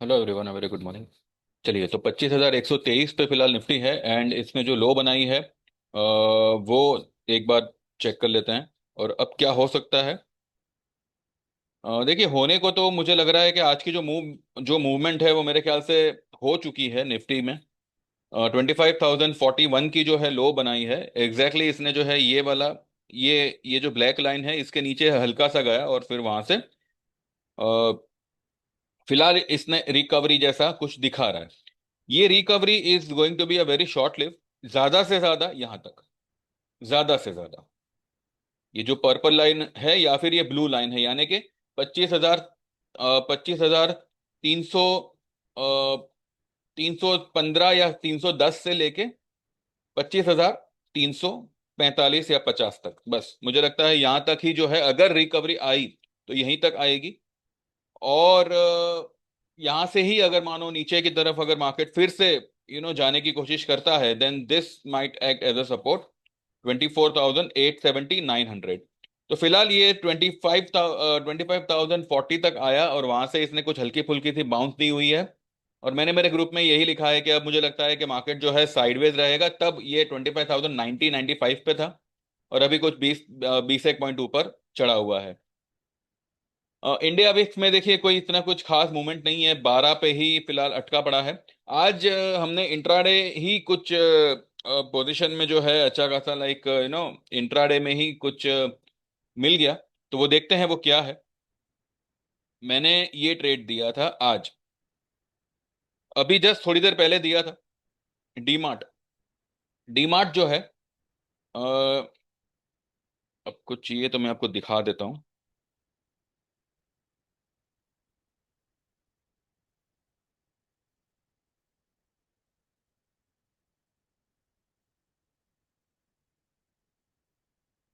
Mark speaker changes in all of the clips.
Speaker 1: Hello everyone, very good morning. चलिए, तो 25,123 पे फिलहाल निफ्टी है एंड इसमें जो लो बनाई है वो एक बार चेक कर लेते हैं। और अब क्या हो सकता है। देखिए, होने को तो मुझे लग रहा है कि आज की जो मूवमेंट है वो मेरे ख्याल से हो चुकी है निफ्टी में। 25,041 की जो है लो बनाई है एग्जैक्टली इसने जो है ये वाला, ये जो ब्लैक लाइन है इसके नीचे हल्का सा गया और फिर वहां से फिलहाल इसने रिकवरी जैसा कुछ दिखा रहा है। ये recovery is going to be a very short live. ज्यादा से ज्यादा यहां तक, ज्यादा से ज्यादा ये जो पर्पल लाइन है या फिर ये ब्लू लाइन है, यानी कि 25,000, 25,300, 315 या 310 से लेके 25,345 या 50 तक, बस मुझे लगता है यहां तक ही जो है अगर रिकवरी आई तो यहीं तक आएगी। और यहां से ही अगर मानो नीचे की तरफ अगर मार्केट फिर से जाने की कोशिश करता है, then this might act as a support 24,870 900। तो फिलहाल ये 25,040 तक आया और वहां से इसने कुछ हल्की फुल्की सी बाउंस दी हुई है। और मैंने मेरे ग्रुप में यही लिखा है कि अब मुझे लगता है कि मार्केट जो है साइडवेज रहेगा। तब ये 25,090 95 पे था और अभी कुछ 20 एक पॉइंट ऊपर चढ़ा हुआ है। इंडिया विक्स में देखिए कोई इतना कुछ खास मूवमेंट नहीं है, 12 पे ही फिलहाल अटका पड़ा है। आज हमने इंट्राडे ही कुछ पोजीशन में जो है अच्छा खासा लाइक इंट्राडे में ही कुछ मिल गया। तो वो देखते हैं वो क्या है। मैंने ये ट्रेड दिया था आज, अभी जस्ट थोड़ी देर पहले दिया था। डीमार्ट, डीमार्ट जो है अब कुछ चाहिए तो मैं आपको दिखा देता हूँ।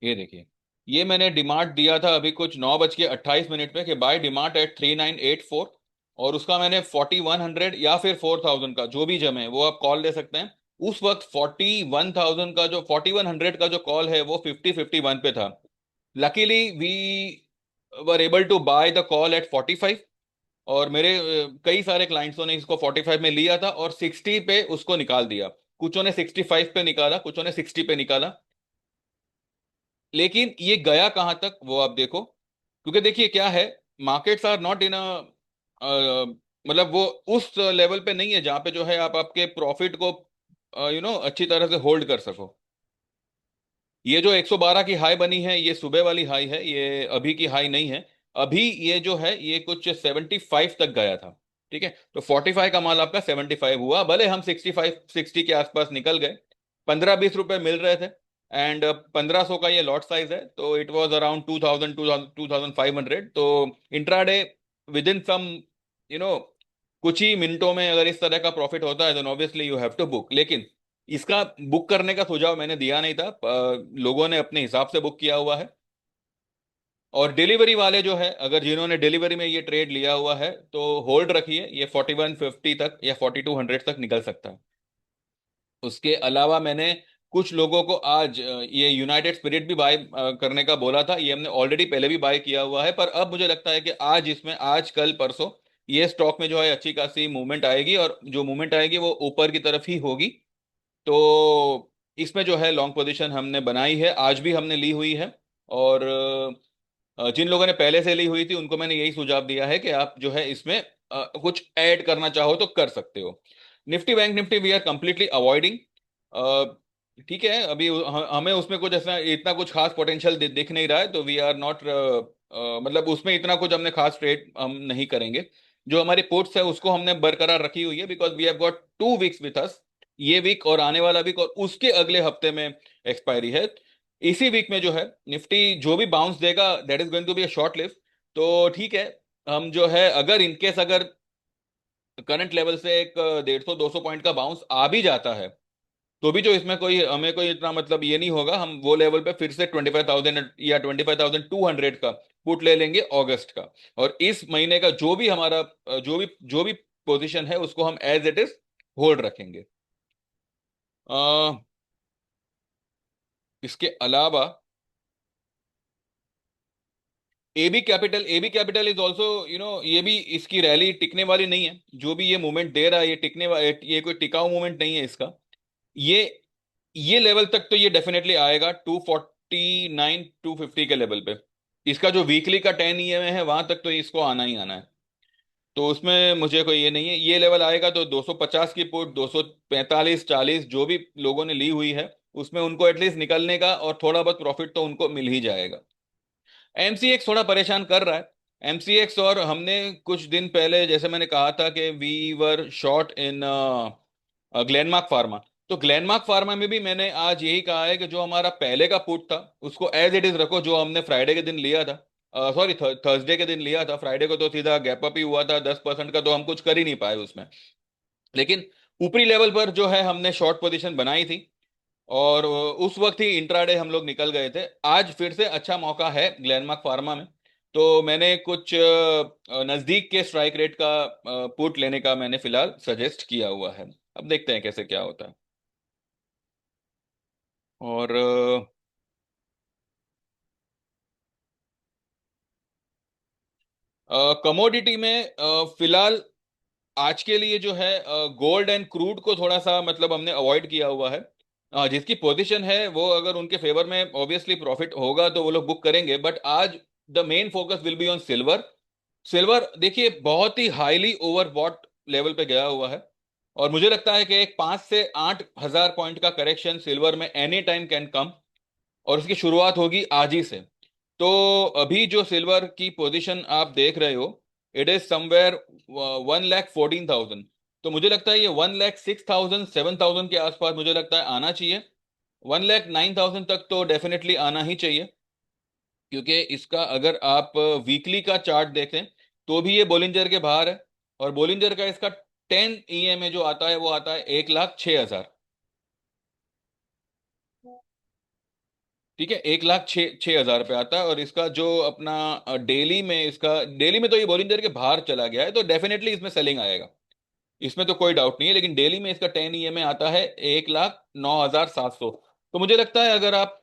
Speaker 1: ये देखिए, ये मैंने डिमार्ट दिया था अभी कुछ 9:28 पे कि बाय डिमार्ट एट 3984। और उसका मैंने 4100 या फिर 4000 का जो भी जमे वो आप कॉल ले सकते हैं। उस वक्त 41,000 का जो 4100 का जो कॉल है वो 50-51 पे था। Luckily we were able to buy the call at 45। और मेरे कई सारे क्लाइंट्सों ने इसको 45 में लिया था और 60 पे उसको निकाल दिया। कुछों ने 65 पे निकाला, कुछों ने 60 पे निकाला। लेकिन ये गया कहां तक वो आप देखो, क्योंकि देखिए क्या है, मार्केट्स आर नॉट इन अ, मतलब वो उस लेवल पे नहीं है जहां पे जो है आप आपके प्रॉफिट को अच्छी तरह से होल्ड कर सको। ये जो 112 की हाई बनी है ये सुबह वाली हाई है, ये अभी की हाई नहीं है। अभी ये जो है ये कुछ 75 तक गया था। ठीक है, तो 45 का माल आपका 75 हुआ, भले हम 65 60 के आसपास निकल गए। 15-20 रुपए मिल रहे थे। एंड 1500 का ये लॉट साइज है तो इट वाज अराउंड 2000 2500। तो intraday within some you know कुछ ही मिनटों में अगर इस तरह का प्रॉफिट होता है तो obviously you have to book. लेकिन इसका बुक करने का सुझाव मैंने दिया नहीं था, लोगों ने अपने हिसाब से बुक किया हुआ है। और डिलीवरी वाले जो है अगर जिन्होंने डिलीवरी में ये ट्रेड लिया हुआ है तो होल्ड रखिए, ये 4150 तक या 4200 तक निकल सकता है। उसके अलावा मैंने कुछ लोगों को आज ये यूनाइटेड स्पिरिट भी बाय करने का बोला था। ये हमने ऑलरेडी पहले भी बाय किया हुआ है, पर अब मुझे लगता है कि आज इसमें आज कल परसों ये स्टॉक में जो है अच्छी खासी मूवमेंट आएगी और जो मूवमेंट आएगी वो ऊपर की तरफ ही होगी। तो इसमें जो है लॉन्ग पोजीशन हमने बनाई है, आज भी हमने ली हुई है। और जिन लोगों ने पहले से ली हुई थी उनको मैंने यही सुझाव दिया है कि आप जो है इसमें कुछ ऐड करना चाहो तो कर सकते हो। Nifty bank Nifty we are completely avoiding. ठीक है, अभी हमें उसमें कुछ ऐसा इतना कुछ खास पोटेंशियल दिख नहीं रहा है तो वी आर नॉट, मतलब उसमें इतना कुछ हमने खास ट्रेड हम नहीं करेंगे। जो हमारी पुट्स है उसको हमने बरकरार रखी हुई है because we have got 2 weeks with us. ये वीक और आने वाला वीक और उसके अगले हफ्ते में एक्सपायरी है। इसी वीक में जो है निफ्टी जो भी बाउंस देगा that is going to be a short live. तो ठीक है, हम जो है अगर इनकेस अगर करंट लेवल से एक 150-200 पॉइंट का बाउंस आ भी जाता है तो भी जो इसमें कोई हमें कोई इतना मतलब ये नहीं होगा, हम वो लेवल पे फिर से 25,000 या 25,200 का पुट ले लेंगे अगस्त का। और इस महीने का जो भी हमारा जो भी पोजीशन है उसको हम एज इट इज होल्ड रखेंगे। अ, इसके अलावा एबी कैपिटल इज ऑल्सो, ये भी इसकी रैली टिकने वाली नहीं है। जो भी ये मूवमेंट दे रहा है, ये कोई टिकाऊ मूवमेंट नहीं है इसका। ये ये लेवल तक तो ये डेफिनेटली आएगा, 249 250 के लेवल पे। इसका जो वीकली का 10 EMA है, वहां तक तो इसको आना ही आना है। तो उसमें मुझे कोई ये नहीं है, ये लेवल आएगा तो 250 की पुट, 245 40 जो भी लोगों ने ली हुई है, उसमें उनको एटलीस्ट निकलने का और थोड़ा बहुत प्रॉफिट तो उनको मिल ही जाएगा। एमसीएक्स थोड़ा परेशान कर रहा है। एमसीएक्स, और हमने कुछ दिन पहले जैसे मैंने कहा था कि we were short in Glenmark Pharma. तो ग्लेनमार्क फार्मा में भी मैंने आज यही कहा है कि जो हमारा पहले का पुट था उसको एज इट इज रखो, जो हमने फ्राइडे के दिन लिया था, सॉरी थर्सडे के दिन लिया था। फ्राइडे को तो सीधा गैप अप ही हुआ था 10% का, तो हम कुछ कर ही नहीं पाए उसमें। लेकिन ऊपरी लेवल पर जो है हमने शॉर्ट पोजीशन बनाई थी, और उस वक्त ही इंट्राडे हम लोग निकल गए थे। आज फिर से अच्छा मौका है ग्लेनमार्क फार्मा में, तो मैंने कुछ नजदीक के स्ट्राइक रेट का पुट लेने का मैंने फिलहाल सजेस्ट किया हुआ है। अब देखते हैं कैसे क्या होता है। और कमोडिटी में फिलहाल आज के लिए जो है गोल्ड एंड क्रूड को थोड़ा सा मतलब हमने अवॉइड किया हुआ है। जिसकी पोजीशन है वो अगर उनके फेवर में ऑब्वियसली प्रॉफिट होगा तो वो लोग बुक करेंगे, बट आज the main focus will be on silver. Silver देखिए बहुत ही हाईली ओवरबॉट लेवल पे गया हुआ है, और मुझे लगता है कि एक 5 से 8 हजार पॉइंट का करेक्शन सिल्वर में एनी टाइम कैन कम, और उसकी शुरुआत होगी आज ही से। तो अभी जो सिल्वर की पोजीशन आप देख रहे हो, इट इज समवेयर 1,14,000। तो मुझे लगता है ये 1,06,000 7,000 के आसपास मुझे लगता है आना चाहिए। 1,09,000 तक तो डेफिनेटली आना ही चाहिए, क्योंकि इसका अगर आप वीकली का चार्ट देखें तो भी ये बोलिंजर के बाहर है। और बोलिंजर का इसका 10 EMA जो आता है वो आता है 1,06,000। ठीक है, 1,06,000 पे आता है। और इसका जो अपना डेली में तो ये बोलिंजर के बाहर चला गया है, तो डेफिनेटली इसमें सेलिंग आएगा, इसमें तो कोई डाउट नहीं है। लेकिन डेली में इसका 10 EMA आता है 1,09,700। तो मुझे लगता है अगर आप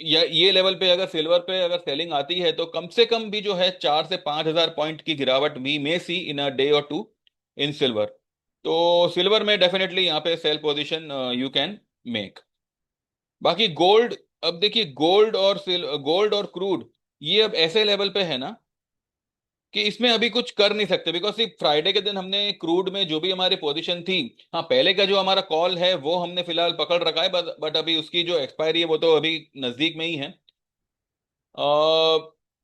Speaker 1: या ये लेवल पे अगर सिल्वर पे अगर सेलिंग आती है तो कम से कम भी जो है 4 से 5 हजार पॉइंट की गिरावट we may see in a day और टू इन सिल्वर। तो सिल्वर में डेफिनेटली यहाँ पे sell position you can make. बाकी गोल्ड, अब देखिए गोल्ड और क्रूड ये अब ऐसे लेवल पे है ना कि इसमें अभी कुछ कर नहीं सकते, बिकॉज सिर्फ फ्राइडे के दिन हमने क्रूड में जो भी हमारी पोजीशन थी, हाँ पहले का जो हमारा कॉल है वो हमने फिलहाल पकड़ रखा है, बट अभी उसकी जो एक्सपायरी है वो तो अभी नजदीक में ही है।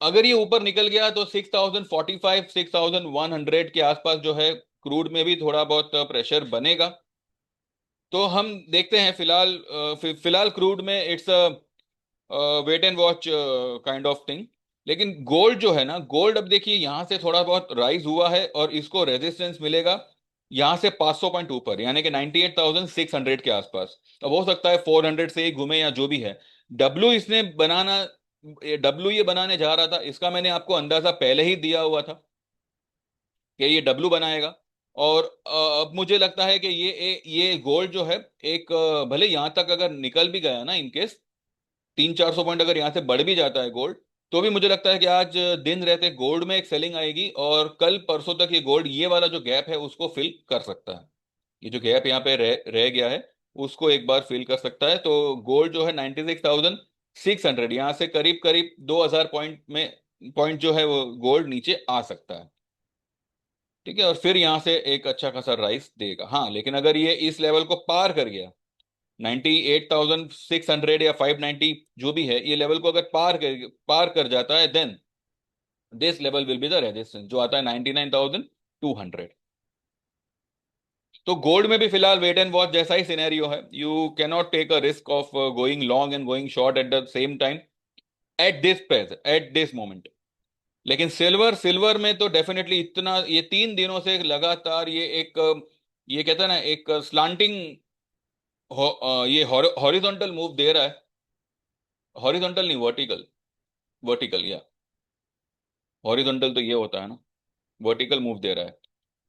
Speaker 1: अगर ये ऊपर निकल गया तो 6,045 6,100 के आसपास जो है क्रूड में भी थोड़ा बहुत प्रेशर बनेगा। तो हम देखते हैं फिलहाल, फिलहाल क्रूड में its weight and watch kind of thing. लेकिन गोल्ड जो है ना, गोल्ड अब देखिए यहाँ से थोड़ा बहुत राइज हुआ है और इसको रेजिस्टेंस मिलेगा यहाँ से 500 पॉइंट ऊपर, यानी कि 98,600 के आसपास। अब हो सकता है 400 से ही घूमे या जो भी है। डब्लू इसने बनाना डब्लू ये बनाने जा रहा था, इसका मैंने आपको अंदाजा पहले ही दिया हुआ था कि ये डब्लू बनाएगा। और अब मुझे लगता है कि ये गोल्ड जो है एक भले यहाँ तक अगर निकल भी गया ना इनकेस 300 400 पॉइंट अगर यहाँ से बढ़ भी जाता है गोल्ड, तो भी मुझे लगता है कि आज दिन रहते गोल्ड में एक सेलिंग आएगी, और कल परसों तक ये गोल्ड ये वाला जो गैप है उसको फिल कर सकता है। ये जो गैप यहाँ पे रह गया है उसको एक बार फिल कर सकता है। तो गोल्ड जो है 96,600, यहाँ से करीब करीब 2,000 पॉइंट जो है वो गोल्ड नीचे आ सकता है। ठीक है, और फिर यहाँ से एक अच्छा खासा राइस देगा। हाँ लेकिन अगर ये इस लेवल को पार कर गया, 98,600 या 590 जो भी है, ये लेवल को अगर पार कर जाता है, then this level will be the resistance जो आता है 99,200। तो गोल्ड में भी फिलहाल वेट एंड वॉच जैसा ही सिनेरियो है। You cannot take a risk of going long and going short at the same time at this moment. लेकिन सिल्वर में तो डेफिनेटली इतना, ये 3 दिनों से लगातार ये एक ये कहते हैं ना एक स्लांटिंग, ये हॉरिजॉन्टल मूव दे रहा है। हॉरिजॉन्टल नहीं, वर्टिकल। वर्टिकल या हॉरिजॉन्टल तो ये होता है ना, वर्टिकल मूव दे रहा है।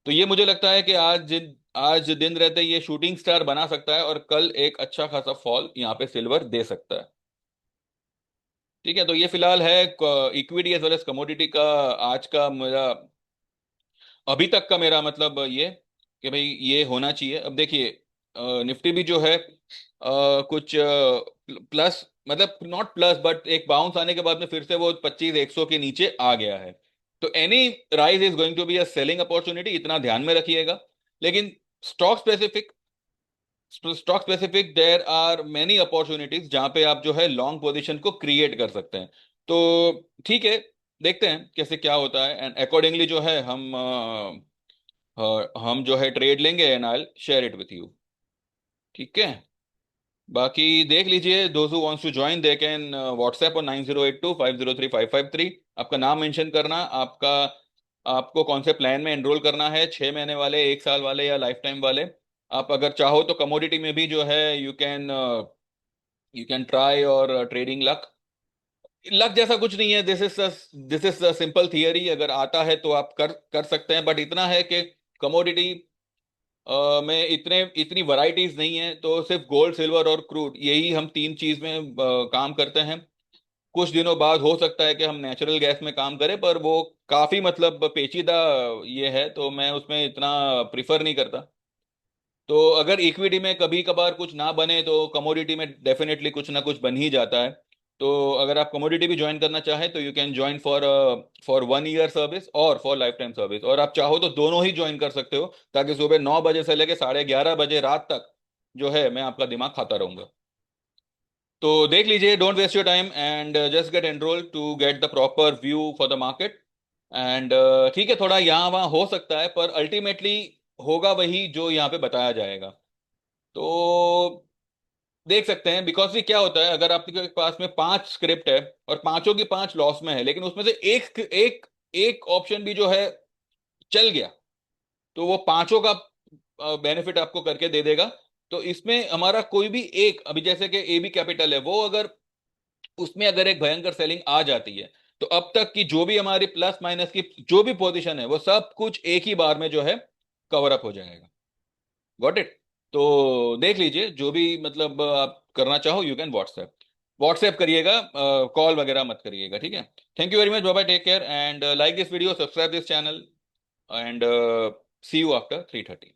Speaker 1: तो ये मुझे लगता है कि आज दिन रहते ये शूटिंग स्टार बना सकता है, और कल एक अच्छा खासा फॉल यहाँ पे सिल्वर दे सकता है। ठीक है, तो ये फिलहाल है equity as well as commodity का आज का मेरा, अभी तक का मेरा मतलब ये कि भाई ये होना चाहिए। अब देखिए निफ्टी भी जो है कुछ प्लस, मतलब नॉट प्लस बट एक बाउंस आने के बाद में फिर से वो 25 100 के नीचे आ गया है। तो any rise is going to be a selling opportunity, इतना ध्यान में रखिएगा। लेकिन stock specific, stock specific there are many opportunities जहां पे आप जो है लॉन्ग पोजीशन को क्रिएट कर सकते हैं। तो ठीक है, देखते हैं कैसे क्या होता है, एंड अकॉर्डिंगली जो है हम जो है ट्रेड लेंगे and I share it with you. ठीक है, बाकी देख लीजिए, those who wants to join they can WhatsApp और 9082503553। आपका नाम मेंशन करना, आपका, आपको कौन से प्लान में एनरोल करना है, 6 महीने वाले, 1 साल वाले या लाइफ टाइम वाले। आप अगर चाहो तो कमोडिटी में भी जो है यू कैन ट्राई और ट्रेडिंग लक। लक जैसा कुछ नहीं है, दिस इज सिंपल थियरी, अगर आता है तो आप कर कर सकते हैं, बट इतना है कि कमोडिटी में इतनी वैरायटीज नहीं है, तो सिर्फ गोल्ड सिल्वर और क्रूड, यही हम तीन चीज में काम करते हैं। कुछ दिनों बाद हो सकता है कि हम नेचुरल गैस में काम करें, पर वो काफी मतलब पेचीदा ये है, तो मैं उसमें इतना प्रिफर नहीं करता। तो अगर इक्विटी में कभी कभार कुछ ना बने तो कमोडिटी में डेफिनेटली कुछ ना कुछ बन ही जाता है। तो अगर आप कमोडिटी भी ज्वाइन करना चाहें तो you can join for 1 year service और फॉर लाइफ टाइम सर्विस, और आप चाहो तो दोनों ही ज्वाइन कर सकते हो, ताकि सुबह 9 बजे से लेकर 11:30 बजे रात तक जो है मैं आपका दिमाग खाता रहूंगा। तो देख लीजिए, don't waste your time and just get enroll to get the proper view for the market. And ठीक है, थोड़ा यहाँ वहाँ हो सकता है, पर अल्टीमेटली होगा वही जो यहाँ पे बताया जाएगा। तो देख सकते हैं, बिकॉज ये क्या होता है, अगर आपके पास में 5 स्क्रिप्ट है और पांचों की पांच लॉस में है, लेकिन उसमें से एक एक एक ऑप्शन भी जो है चल गया, तो वो पांचों का बेनिफिट आपको करके दे देगा। तो इसमें हमारा कोई भी एक, अभी जैसे कि एबी कैपिटल है, वो अगर उसमें अगर एक भयंकर सेलिंग आ जाती है, तो अब तक की जो भी हमारी प्लस माइनस की जो भी पोजीशन है, वो सब कुछ एक ही बार में जो है कवर अप हो जाएगा। Got it? तो देख लीजिए, जो भी मतलब आप करना चाहो यू कैन व्हाट्सएप, व्हाट्सएप करिएगा, कॉल वगैरह मत करिएगा। ठीक है, thank you very much, bye bye, take care and like this video, subscribe this channel and see you after 3:30।